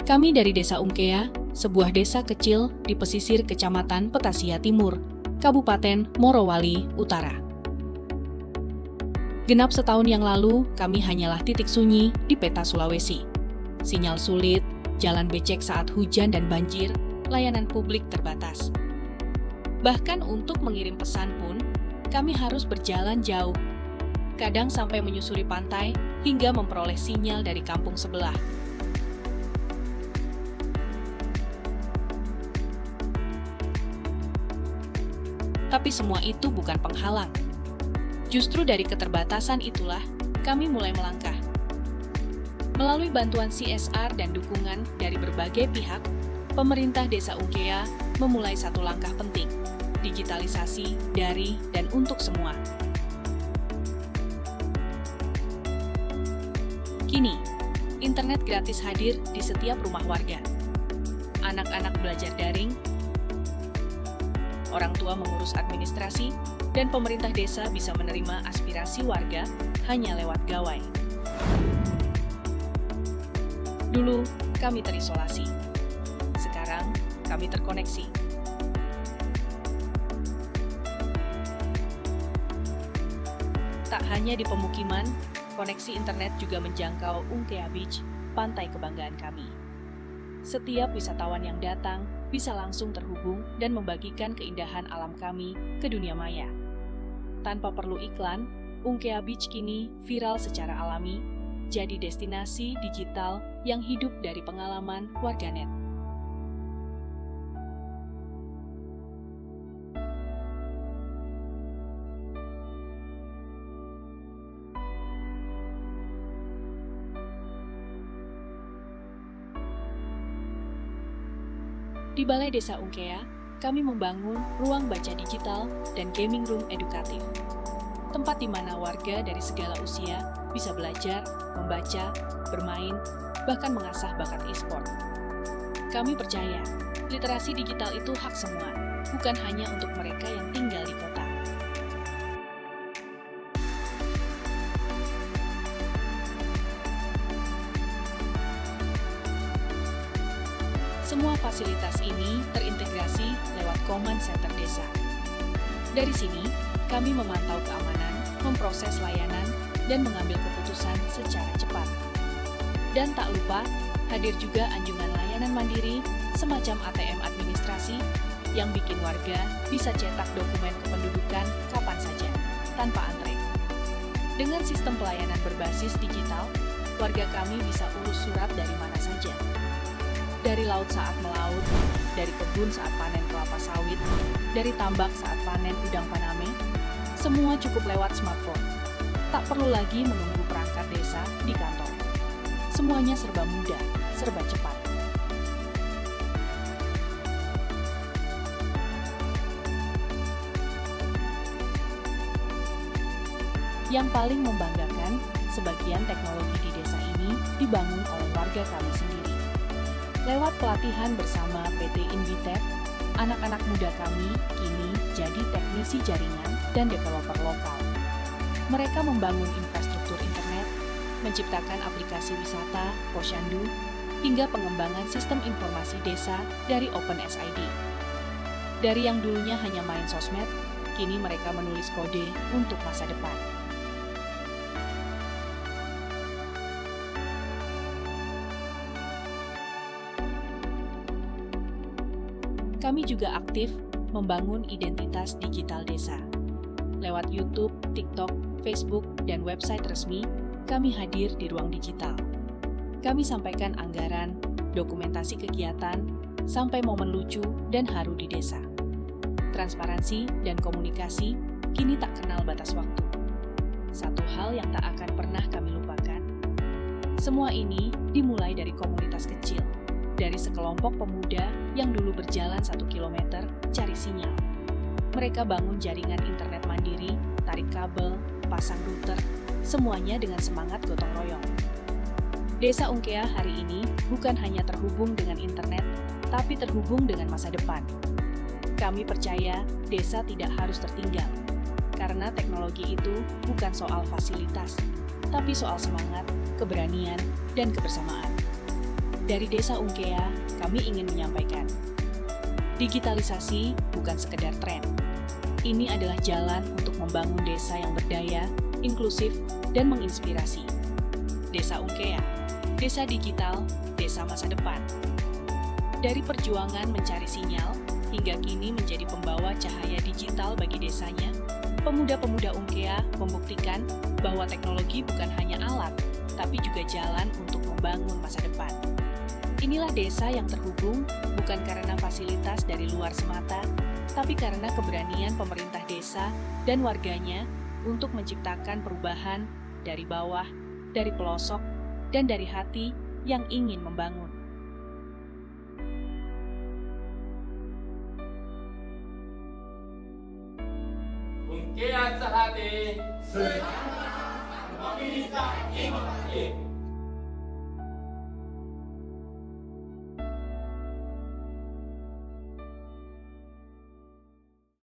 Kami dari Desa Ungkea, sebuah desa kecil di pesisir Kecamatan Petasia Timur, Kabupaten Morowali Utara. Genap setahun yang lalu, kami hanyalah titik sunyi di peta Sulawesi. Sinyal sulit, jalan becek saat hujan dan banjir, layanan publik terbatas. Bahkan untuk mengirim pesan pun, kami harus berjalan jauh. Kadang sampai menyusuri pantai hingga memperoleh sinyal dari kampung sebelah. Tapi semua itu bukan penghalang. Justru dari keterbatasan itulah kami mulai melangkah. Melalui bantuan CSR dan dukungan dari berbagai pihak, pemerintah Desa Ungkea memulai satu langkah penting, digitalisasi dari dan untuk semua. Kini, internet gratis hadir di setiap rumah warga. Anak-anak belajar daring, orang tua mengurus administrasi, dan pemerintah desa bisa menerima aspirasi warga hanya lewat gawai. Dulu, kami terisolasi. Sekarang, kami terkoneksi. Tak hanya di pemukiman, koneksi internet juga menjangkau Ungkea Beach, pantai kebanggaan kami. Setiap wisatawan yang datang bisa langsung terhubung dan membagikan keindahan alam kami ke dunia maya. Tanpa perlu iklan, Ungkea Beach kini viral secara alami, jadi destinasi digital yang hidup dari pengalaman warganet. Di Balai Desa Ungkea, kami membangun ruang baca digital dan gaming room edukatif. Tempat di mana warga dari segala usia bisa belajar, membaca, bermain, bahkan mengasah bakat e-sport. Kami percaya, literasi digital itu hak semua, bukan hanya untuk mereka yang tinggal di kota. Semua fasilitas ini terintegrasi lewat Command Center Desa. Dari sini, kami memantau keamanan, memproses layanan, dan mengambil keputusan secara cepat. Dan tak lupa, hadir juga anjungan layanan mandiri semacam ATM administrasi yang bikin warga bisa cetak dokumen kependudukan kapan saja, tanpa antre. Dengan sistem pelayanan berbasis digital, warga kami bisa urus surat dari mana saja. Dari laut saat melaut, dari kebun saat panen kelapa sawit, dari tambak saat panen udang faname, semua cukup lewat smartphone. Tak perlu lagi menunggu perangkat desa di kantor. Semuanya serba mudah, serba cepat. Yang paling membanggakan, sebagian teknologi di desa ini dibangun oleh warga kami sendiri. Lewat pelatihan bersama PT Invitech, anak-anak muda kami kini jadi teknisi jaringan dan developer lokal. Mereka membangun infrastruktur internet, menciptakan aplikasi wisata, Posyandu, hingga pengembangan sistem informasi desa dari OpenSID. Dari yang dulunya hanya main sosmed, kini mereka menulis kode untuk masa depan. Kami juga aktif membangun identitas digital desa. Lewat YouTube, TikTok, Facebook, dan website resmi, kami hadir di ruang digital. Kami sampaikan anggaran, dokumentasi kegiatan, sampai momen lucu dan haru di desa. Transparansi dan komunikasi kini tak kenal batas waktu. Satu hal yang tak akan pernah kami lupakan. Semua ini dimulai dari komunitas kecil, dari sekelompok pemuda yang dulu berjalan 1 kilometer cari sinyal. Mereka bangun jaringan internet mandiri, tarik kabel, pasang router, semuanya dengan semangat gotong royong. Desa Ungkea hari ini bukan hanya terhubung dengan internet, tapi terhubung dengan masa depan. Kami percaya desa tidak harus tertinggal, karena teknologi itu bukan soal fasilitas, tapi soal semangat, keberanian, dan kebersamaan. Dari Desa Ungkea, kami ingin menyampaikan, digitalisasi bukan sekedar tren. Ini adalah jalan untuk membangun desa yang berdaya, inklusif, dan menginspirasi. Desa Ungkea, desa digital, desa masa depan. Dari perjuangan mencari sinyal, hingga kini menjadi pembawa cahaya digital bagi desanya, pemuda-pemuda Ungkea membuktikan bahwa teknologi bukan hanya alat, tapi juga jalan untuk membangun masa depan. Inilah desa yang terhubung bukan karena fasilitas dari luar semata, tapi karena keberanian pemerintah desa dan warganya untuk menciptakan perubahan dari bawah, dari pelosok, dan dari hati yang ingin membangun. Ungkea sa hati, mabilis na imotahin.